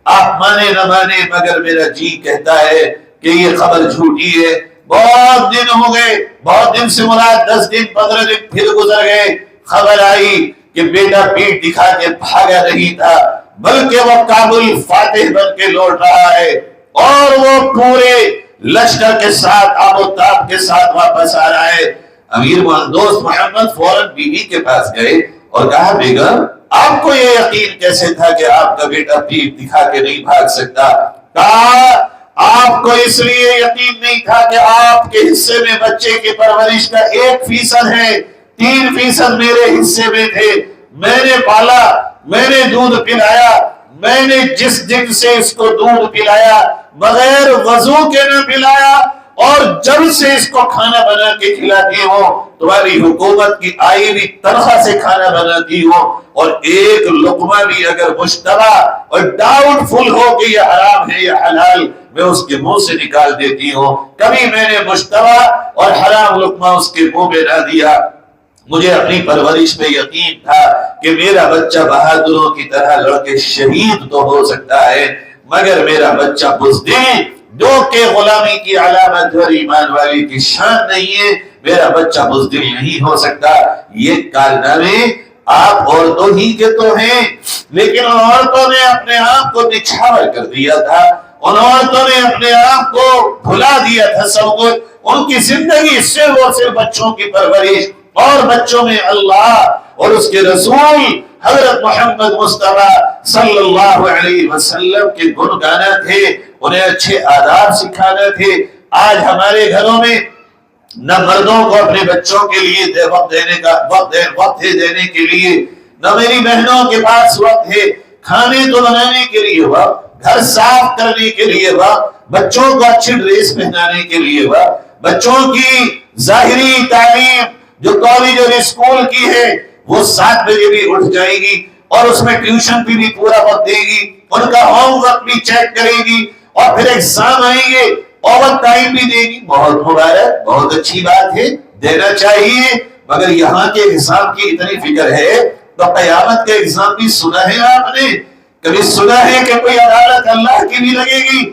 آپ مانے نہ مانے، مگر میرا جی کہتا ہے کہ یہ خبر جھوٹی ہے۔ بہت دن ہو گئے، بہت دن سے مراد 10 دن 15 دن پھر گزر گئے، خبر آئی کہ بیٹا پیٹ دکھا کے بھاگا نہیں تھا، بلکہ وہ کابل فاتح بن کے لوٹ رہا ہے، اور وہ پورے لشکر کے ساتھ آب و تاب کے ساتھ واپس آ رہا ہے۔ امیر دوست محمد فوراً بیوی کے پاس گئے اور کہا بیگم آپ کو یہ یقین کیسے تھا کہ آپ کا بیٹا پیٹ دکھا کے نہیں بھاگ سکتا؟ کہا آپ کو اس لیے یقین نہیں تھا کہ آپ کے حصے میں بچے کی پرورش کا 1% ہے، 3% میرے حصے میں تھے، میں نے پالا، میں نے دودھ پلایا، میں نے جس دن سے اس کو دودھ پلایا بغیر وضو کے نہ پلایا، اور جب سے اس کو کھانا بنا کے کھلاتی ہو تمہاری حکومت کی آئی ہوئی تنخواہ سے کھانا بناتی ہو، اور ایک لقمہ بھی اگر مشتبہ اور ڈاؤٹ فل ہو کہ یہ حرام ہے یا حلال میں اس کے منہ سے نکال دیتی ہوں۔ کبھی میں نے مشتبہ اور حرام لقمہ اس کے منہ میں نہ دیا۔ مجھے اپنی پرورش پہ یقین تھا کہ میرا بچہ بہادروں کی طرح لڑ کے شہید تو ہو سکتا ہے، مگر میرا بچہ بزدل جو کہ غلامی کی علامت اور ایمان والی کی شان نہیں ہے، میرا بچہ بزدل نہیں ہو سکتا۔ یہ کارنامے آپ عورتوں ہی کے تو ہیں، لیکن ان عورتوں نے اپنے آپ کو نچھاور کر دیا تھا، ان عورتوں نے اپنے آپ کو بھلا دیا تھا سب کچھ۔ ان کی زندگی صرف اور صرف بچوں کی پرورش اور بچوں میں اللہ اور اس کے رسول حضرت محمد مصطفیٰ صلی اللہ علیہ وسلم کے گن گانا تھے، انہیں اچھے آداب سکھانا تھے۔ آج ہمارے گھروں میں نہ مردوں کو اپنے بچوں کے لیے وقت دینے کے لیے، نہ میری بہنوں کے پاس وقت ہے کھانے تو بنانے کے لیے وقت، گھر صاف کرنے کے لیے وقت، بچوں کو اچھی ڈریس پہنانے کے لیے وقت، بچوں کی ظاہری تعلیم جو کالج اور اسکول کی ہے وہ 7 بجے بھی اٹھ جائے گی اور اس میں ٹیوشن پہ بھی پورا وقت دے گی، ان کا ہوم ورک بھی چیک کرے گی، اور پھر ایگزام آئیں گے اوور ٹائم بھی دے گی۔ بہت مبارک، بہت اچھی بات ہے، دینا چاہیے، مگر یہاں کے ایگزام کی اتنی فکر ہے تو قیامت کے ایگزام بھی سنا ہے آپ نے؟ کبھی سنا ہے کہ کوئی عدالت اللہ کی بھی لگے گی؟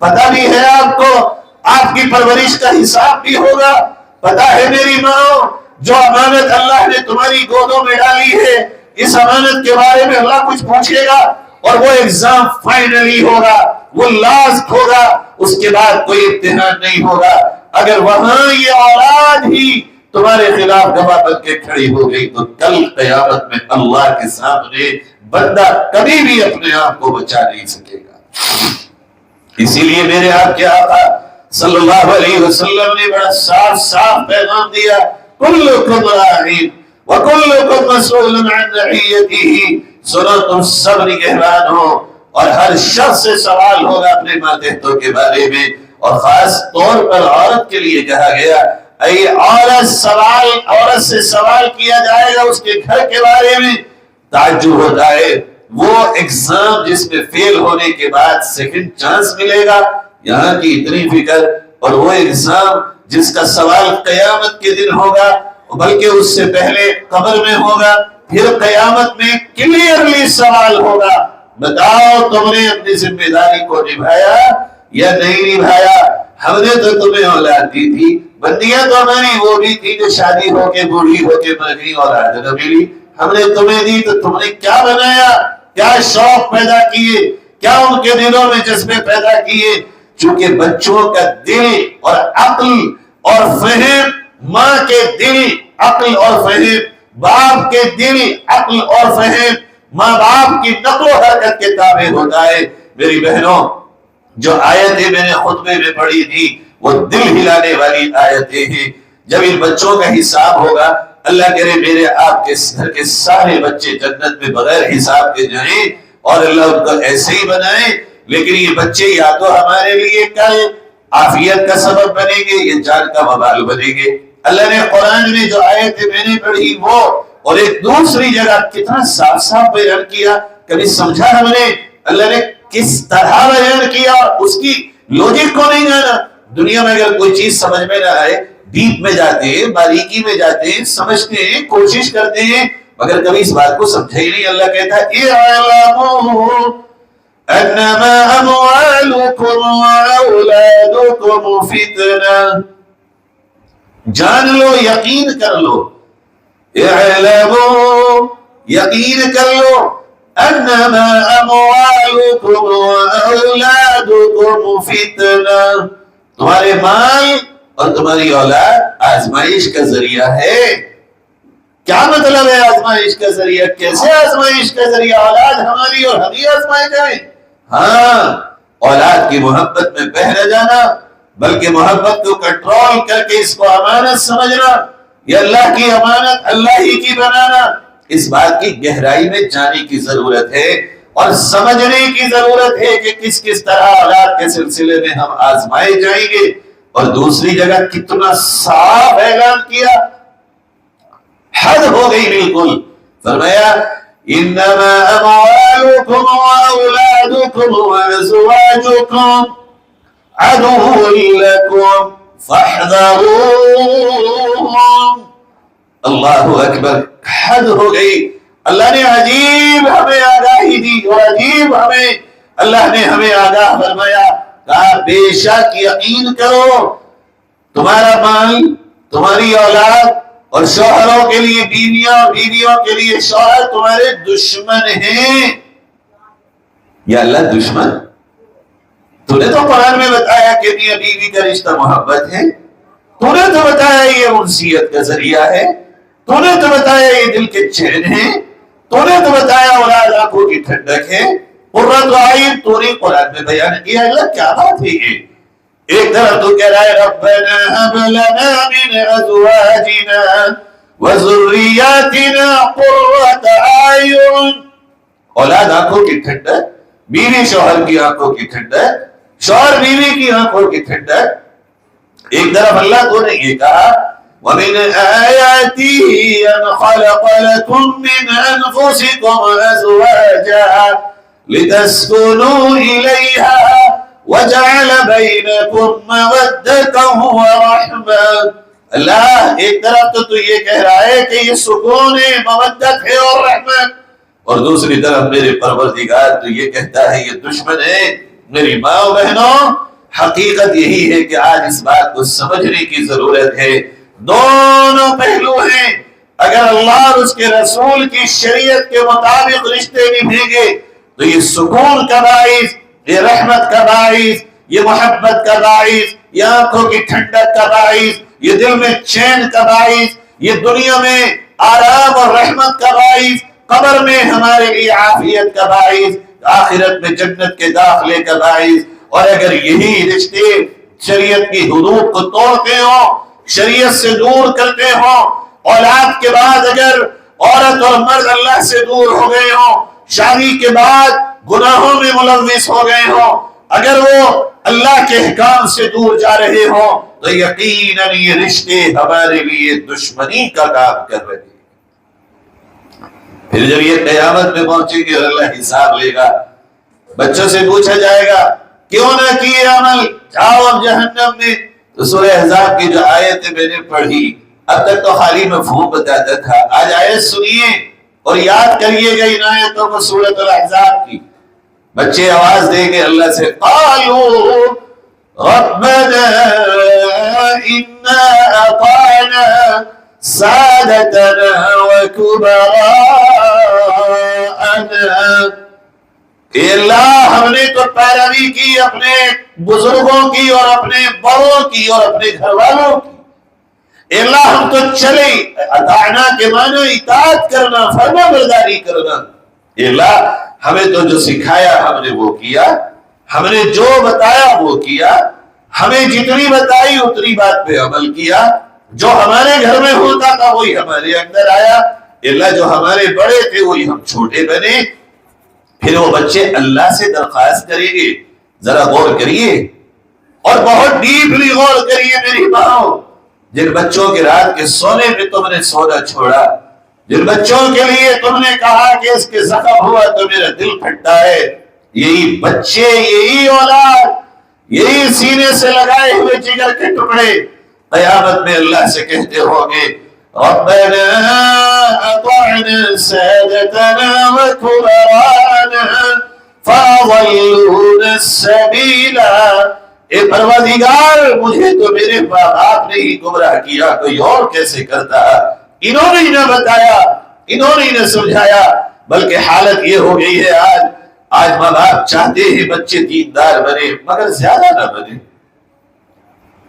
پتہ بھی ہے آپ کو آپ کی پرورش کا حساب بھی ہوگا؟ پتہ ہے میری ماں، جو امانت اللہ نے تمہاری گودوں میں ڈالی ہے، اس امانت کے بارے میں اللہ کچھ پوچھے گا، اور وہ ایگزام فائنلی ہوگا، وہ لاسٹ ہوگا، اس کے بعد کوئی امتحان نہیں ہوگا۔ اگر وہاں یہ اولاد ہی تمہارے خلاف گواہ بن کے کھڑی ہو گئی تو کل قیامت میں اللہ کے سامنے بندہ کبھی بھی اپنے آپ کو بچا نہیں سکے گا۔ اسی لیے میرے آپ کے آقا صلی اللہ علیہ وسلم نے بڑا صاف پیغام دیا، کلکم راعٍ وکلکم مسئول عن رعیتہ، سنو تم سب نگہبان ہو اور ہر شخص سے سوال ہوگا اپنے ماتحتوں کے بارے میں، اور خاص طور پر عورت کے لیے کہا گیا، اے عورت سے سوال کیا جائے گا اس کے گھر کے بارے میں۔ تعجب ہوتا ہے وہ ایگزام جس میں فیل ہونے کے بعد سیکنڈ چانس ملے گا، یہاں کی اتنی فکر، اور وہ ایگزام جس کا سوال قیامت کے دن ہوگا، بلکہ اس سے پہلے قبر میں ہوگا، پھر قیامت میں کلیئرلی سوال ہوگا، بتاؤ تم نے اپنی ذمہ داری کو نبھایا یا نہیں نبھایا؟ ہم نے تو تمہیں اولاد دی تھی، بندیاں تو ہماری وہ بھی تھی جو شادی ہو کے بوڑھی ہو کے مر گئی، اولاد نہ ملی، ہم نے تمہیں دی تو تم نے کیا بنایا؟ کیا شوق پیدا کیے؟ کیا ان کے دلوں میں جذبے پیدا کیے؟ چونکہ بچوں کا دل اور عقل اور فہم، ماں کے دل عقل اور فہم، باپ کے دل عقل اور فہم، ماں باپ کی نقل و حرکت کے تابع ہوتا ہے۔ میری بہنوں، جو آیتیں میں نے خطبے میں پڑھی تھی وہ دل ہلانے والی آیتیں ہیں۔ جب ان بچوں کا حساب ہوگا، اللہ کرے میرے آپ کے گھر کے سارے بچے جنت میں بغیر حساب کے جائیں، اور اللہ ان کو ایسے ہی بنائے، لیکن یہ بچے یا تو ہمارے لیے کل عافیت کا سبب بنیں گے یا جان کا وبال بنیں گے۔ اللہ نے قرآن میں جو آیتیں میں نے پڑھی وہ، اور ایک دوسری جگہ کتنا صاف بیان کیا، کبھی سمجھا ہم نے اللہ نے کس طرح بیان کیا؟ اس کی لوجک کو نہیں جانا۔ دنیا میں اگر کوئی چیز سمجھ میں نہ آئے، ڈیپ میں جاتے ہیں، باریکی میں جاتے ہیں، سمجھتے ہیں، کوشش کرتے ہیں، مگر کبھی اس بات کو سمجھا ہی نہیں۔ اللہ کہتا ہے اعلموا انما اموالکم واولادکم فتنہ، جان لو، یقین کر لو، اعلموا، یقین کر لو، انما اموالکم واولادکم فتنہ، تمہارے مال اور تمہاری اولاد آزمائش کا ذریعہ ہے۔ کیا مطلب ہے آزمائش کا ذریعہ؟ کیسے آزمائش کا ذریعہ؟ اولاد ہماری اور ہم ہی آزمائے جائیں؟ ہاں، اولاد کی محبت میں بہہ نہ جانا، بلکہ محبت کو کنٹرول کر کے اس کو امانت سمجھنا، یہ اللہ کی امانت اللہ ہی کی بنانا، اس بات کی گہرائی میں جانے کی ضرورت ہے اور سمجھنے کی ضرورت ہے کہ کس کس طرح اولاد کے سلسلے میں ہم آزمائے جائیں گے۔ اور دوسری جگہ کتنا صاف اعلان کیا، حد ہو گئی بالکل، فرمایا انما اموالکم واولادکم وازواجکم عدو لکم فاحذروہم۔ اللہ اکبر، حد ہو گئی۔ اللہ نے عجیب ہمیں آگاہی دی اور عجیب اللہ نے ہمیں آگاہ فرمایا، کہا بے شک یقین کرو تمہارا مال، تمہاری اولاد اور شوہروں کے لیے بیویاں اور بیویوں کے لیے شوہر تمہارے دشمن ہیں۔ یا اللہ دشمن؟ تو نے تو قرآن میں بتایا کہ میاں بیوی کا رشتہ محبت ہے، تو نے تو بتایا یہ انسیت کا ذریعہ ہے، تو نے تو بتایا یہ دل کے چین ہیں، تو نے تو بتایا اولاد آنکھوں کی ٹھنڈک ہے، قرۃ اعین تو نے قرآن میں بیان کیا۔ اللہ کیا بات ہے یہ؟ ایک طرف تو کہہ رہا ہے ربنا هب لنا من ازواجنا وذرياتنا قرۃ اعین، اولاد آنکھوں کی ٹھنڈک، بیوی شوہر کی آنکھوں کی ٹھنڈک، شوہر بیوی کی آنکھوں کی ٹھنڈک۔ ایک طرف اللہ تو نے یہ کہا وَمِنْ آيَاتِهِ أَنْ خَلَقَ لَكُم مِّنْ أَنفُسِكُمْ أَزْوَاجًا لِتَسْكُنُوا إِلَيْهَا وَجَعَلَ بَيْنَكُم مَّوَدَّةً وَرَحْمَةً۔ اللہ ایک طرف تو یہ کہہ رہا ہے کہ یہ سکون ہے، مودت ہے اور رحمت، اور دوسری طرف میرے پروردگار تو یہ کہتا ہے یہ دشمن ہے۔ میری ماں و بہنوں، حقیقت یہی ہے کہ آج اس بات کو سمجھنے کی ضرورت ہے، دونوں پہلو ہیں۔ اگر اللہ اور اس کے رسول کی شریعت کے مطابق رشتے نبھیں گے تو یہ سکون کا باعث، یہ رحمت کا باعث، یہ محبت کا باعث، یہ آنکھوں کی ٹھنڈک کا باعث، یہ دل میں چین کا باعث، یہ دنیا میں آرام اور رحمت کا باعث، قبر میں ہمارے لیے عافیت کا باعث، آخرت میں جنت کے داخلے کا باعث۔ اور اگر یہی رشتے شریعت کی حدود کو توڑتے ہوں، شریعت سے دور کرتے ہوں، اولاد کے بعد اگر عورت اور مرد اللہ سے دور ہو گئے ہوں، شادی کے بعد گناہوں میں ملوث ہو گئے ہوں، اگر وہ اللہ کے احکام سے دور جا رہے ہوں، تو یقیناً یہ رشتے ہمارے لیے دشمنی کا کام کر رہے ہیں۔ پھر جب یہ قیامت میں پہنچیں گے اور اللہ حساب لے گا، بچوں سے پوچھا جائے گا کیوں نہ کیے عمل، جاؤ اب جہنم میں۔ تو سورہ احزاب کی جو آیتیں میں نے پڑھی، اب تک تو خالی مفہوم بتاتا تھا، آج آیت سنیے اور یاد کریے گا ان آیتوں کو، سورۃ الاحزاب کی۔ بچے آواز دیں گے اللہ سے، قالوا ربنا انا اطعنا سادتنا وكبراءنا، کہ اللہ ہم نے تو پیروی کی اپنے بزرگوں کی اور اپنے بڑوں کی اور اپنے گھر والوں کی، اے اللہ ہم تو چلے، اطاعنا کے معنی اطاعت کرنا، فرما برداری کرنا، اے اللہ ہمیں تو جو سکھایا ہم نے وہ کیا، ہم نے جو بتایا وہ کیا، ہمیں جتنی بتائی اتنی بات پہ عمل کیا، جو ہمارے گھر میں ہوتا تھا وہی ہمارے اندر آیا، اے اللہ جو ہمارے بڑے تھے وہی ہم چھوٹے بنے۔ پھر وہ بچے اللہ سے درخواست کریں گے، ذرا غور کریے اور بہت ڈیپلی غور کریے میری ماں، جن بچوں کے رات کے سونے میں تم نے سونا چھوڑا، جن بچوں کے لیے تم نے کہا کہ اس کے زخم ہوا تو میرا دل پھٹتا ہے، یہی بچے، یہی اولاد، یہی سینے سے لگائے ہوئے جگر کے ٹکڑے قیامت میں اللہ سے کہتے ہوں گے ربنا اطعنا سادتنا وكبراءنا فاضلونا السبيل، اے پروردگار مجھے تو میرے ماں باپ نے ہی گمراہ کیا، کوئی اور کیسے کرتا، انہوں نے نہ بتایا، انہوں نے نہ سمجھایا، بلکہ حالت یہ ہو گئی ہے آج ماں باپ چاہتے ہیں بچے دیندار بنے مگر زیادہ نہ بنے۔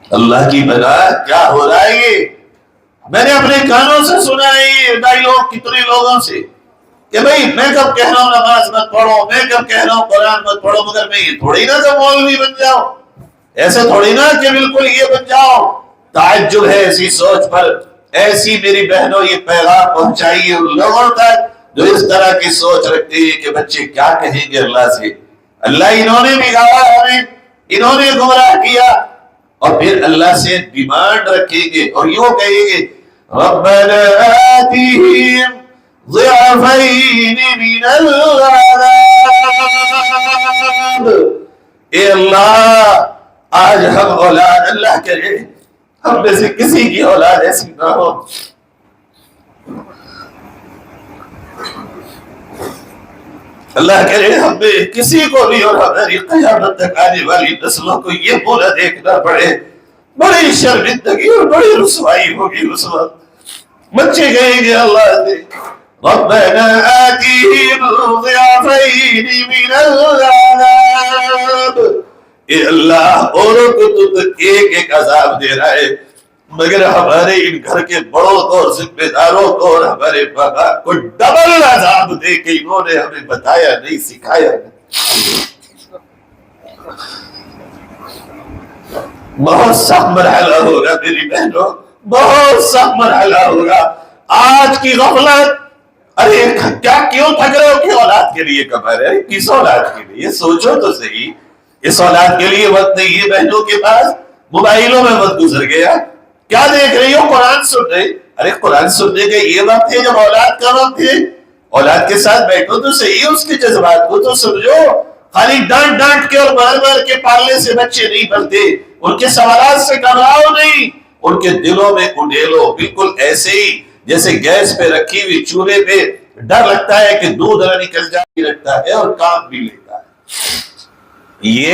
اللہ کی بنا کیا ہو رہا ہے یہ؟ میں نے اپنے کانوں سے سنا ہے یہ ڈائیلاگ کتنے لوگوں سے، کہ بھئی میں کب کہہ رہا ہوں نماز مت پڑھو، میں کب کہہ رہا ہوں قرآن مت پڑھو، مگر میں یہ تھوڑی نہ کہ مولوی بن جاؤ، ایسے تھوڑی نہ کہ بالکل یہ بن جاؤ۔ تعجب ہے ایسی سوچ پر۔ ایسی میری بہنوں یہ پیغام پہنچائیے ان لوگوں تک جو اس طرح کی سوچ رکھتے ہیں کہ بچے کیا کہیں گے اللہ سے۔ اللہ انہوں نے بگاڑا ہمیں، انہوں نے گمراہ کیا، اور پھر اللہ سے ڈیمانڈ رکھیں گے اور یوں کہیں گے ربنا آتِهِمْ ضِعْفَيْنِ مِنَ الْعَذَابِ، اے اللہ آج ہم اولاد، اللہ کرے ہم میں سے کسی کی اولاد ایسی نہ ہو اللہ کرے ہم میں کسی کو بھی اور ہماری قیامت تک آنے والی نسلوں کو یہ بولا دیکھنا پڑے۔ بڑی شرمندگی اور بڑی رسوائی ہوگی اس وقت۔ بچے کہیں گے اللہ سے ربنا آتِهِمْ ضِعْفَيْنِ مِنَ الْعَذَابِ، اے اللہ اوروں کو تو ایک ایک عذاب دے رہا ہے، مگر ہمارے ان گھر کے بڑوں کو اور ذمہ داروں کو اور ہمارے بابا کو ڈبل عذاب دے کے انہوں نے ہمیں بتایا نہیں، سکھایا نہیں۔ بہت سخت مرحلہ ہوگا میری بہنوں، بہت سخت مرحلہ ہوگا۔ آج کی غفلت، ارے کیا کیوں تھک رہے ہو کہ اولاد کے لیے کما رہے ہیں؟ کس اولاد کے لیے؟ سوچو تو صحیح، اس اولاد کے لیے وقت نہیں ہے بہنوں کے پاس، موبائلوں میں وقت گزر گیا۔ کیا دیکھ رہی ہو؟ قرآن سن رہے، ارے قرآن سننے کا یہ وقت ہے جب اولاد کا وقت ہے۔ اولاد کے ساتھ بیٹھو تو صحیح، اس کے جذبات کو تو سمجھو۔ خالی ڈانٹ ڈانٹ کے اور مار مار کے پالنے سے بچے نہیں بنتے، ان کے سوالات سے گھبراؤ نہیں، ان کے دلوں میں اڈیلو، بالکل ایسے ہی جیسے گیس پہ رکھی ہوئی چولہے پہ ڈر لگتا ہے کہ دودھ نہ نکل جائے لگتا ہے اور کام بھی لیتا ہے۔ یہ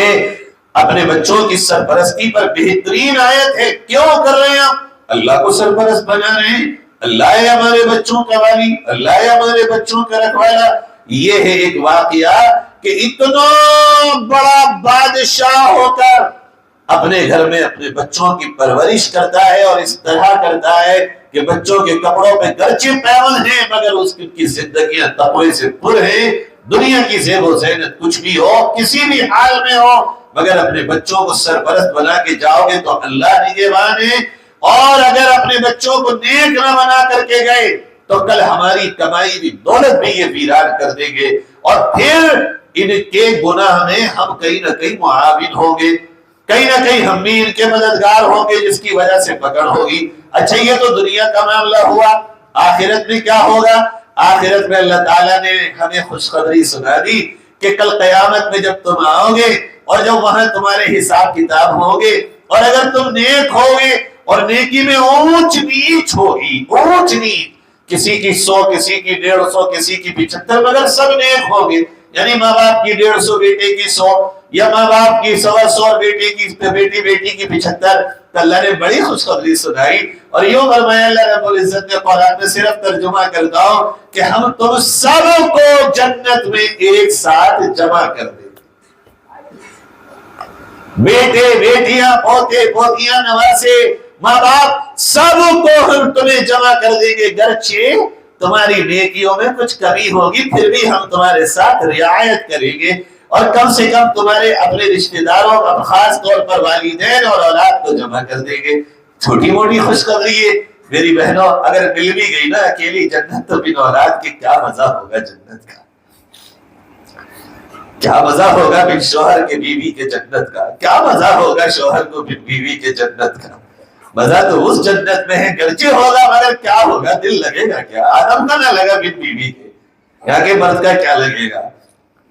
اپنے بچوں کی سرپرستی پر بہترین آیت ہے۔ کیوں کر رہے ہیں آپ؟ اللہ کو سرپرست بنا رہے ہیں، اللہ ہے ہمارے بچوں کا والی، اللہ ہے ہمارے بچوں کا رکھوالا۔ یہ ہے ایک واقعہ کہ اتنا بڑا بادشاہ ہو کر اپنے گھر میں اپنے بچوں کی پرورش کرتا ہے اور اس طرح کرتا ہے کہ بچوں کے کپڑوں پہ گرچہ پیون ہیں مگر اس کی زندگیاں تقوی سے پر ہیں۔ دنیا کی زیب و زینت کچھ بھی ہو، کسی بھی حال میں ہو، مگر اپنے بچوں کو سرپرست بنا کے جاؤ گے تو اللہ نگہبان ہے، اور اگر اپنے بچوں کو نیک نہ بنا کر کے گئے تو کل ہماری کمائی بھی دولت بھی یہ ویران کر دیں گے، اور پھر ان کے گناہ میں ہم کہیں نہ کہیں معاون ہوں گے، کہیں نہ کہیں ہم بھی ان کے مددگار ہوں گے، جس کی وجہ سے پکڑ ہوگی۔ اچھا یہ تو دنیا کا معاملہ ہوا، آخرت میں کیا ہوگا؟ آخرت میں اللہ تعالیٰ نے ہمیں خوشخبری سنا دی کہ کل قیامت میں جب تم آؤ گے اور جب وہاں تمہارے حساب کتاب ہوں گے، اور اگر تم نیک ہوگے اور نیکی میں اونچ نیچ ہوگی، اونچ نیچ، کسی کی 100، کسی کی 150، کسی کی 75، مگر سب نیک ہوگے، یعنی ماں باپ کی 150 بیٹے کی 100، یا ماں باپ کی 100 بیٹے کی بیٹی کی 75۔ تو اللہ نے بڑی خوشخبری سنائی اور یوں فرمایا اللہ رب العزت نے قرآن میں، صرف ترجمہ کرتا ہوں کہ ہم تم سب کو جنت میں ایک ساتھ جمع کر دیں، بیٹے بیٹیاں، پوتے پوتیاں، نواسے، ماں باپ، سب کو ہم تمہیں جمع کر دیں گے، گرچہ تمہاری نیکیوں میں کچھ کمی ہوگی پھر بھی ہم تمہارے ساتھ رعایت کریں گے، اور کم سے کم تمہارے اپنے رشتہ داروں، اب خاص طور پر والدین اور اولاد کو جمع کر دیں گے۔ چھوٹی موٹی خوشخبری ہے میری بہنوں، اگر مل بھی گئی نا اکیلی جنت تو بن اولاد کے کیا مزہ ہوگا جنت کا، کیا مزہ ہوگا بن شوہر کے بیوی کے جنت کا، کیا مزہ ہوگا شوہر کو بن بیوی کے جنت کا۔ مزہ تو اس جنت میں ہے، گرچہ ہوگا مگر کیا ہوگا، دل لگے گا کیا؟ آدم کا نہ لگا بن بیوی کے، یہاں کے مرد کا کیا لگے گا؟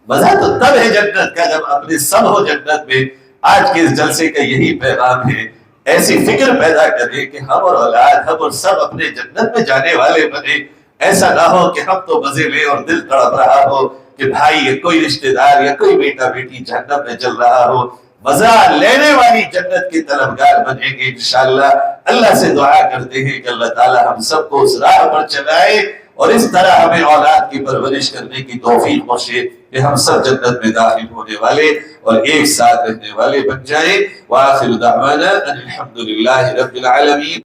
مزہ تو تب ہے جنت کا جب اپنے سب ہو جنت میں۔ آج کے اس جلسے کا یہی پیغام ہے، ایسی فکر پیدا کرے کہ ہم اور اولاد، ہم اور سب اپنے جنت میں جانے والے بنے۔ ایسا نہ ہو کہ ہم تو مزے لیں اور دل تڑپ رہا ہو کہ بھائی یا کوئی رشتہ دار یا کوئی بیٹا بیٹی جہنم میں چل رہا ہو۔ مزہ لینے والی جنت کے طلبگار بنیں گے انشاءاللہ۔ اللہ سے دعا کرتے ہیں کہ اللہ تعالی ہم سب کو اس راہ پر چلائے اور اس طرح ہمیں اولاد کی پرورش کرنے کی توفیق بخشے کہ ہم سب جنت میں داخل ہونے والے اور ایک ساتھ رہنے والے بن جائیں۔ وآخر دعوانا ان الحمدللہ رب العالمین۔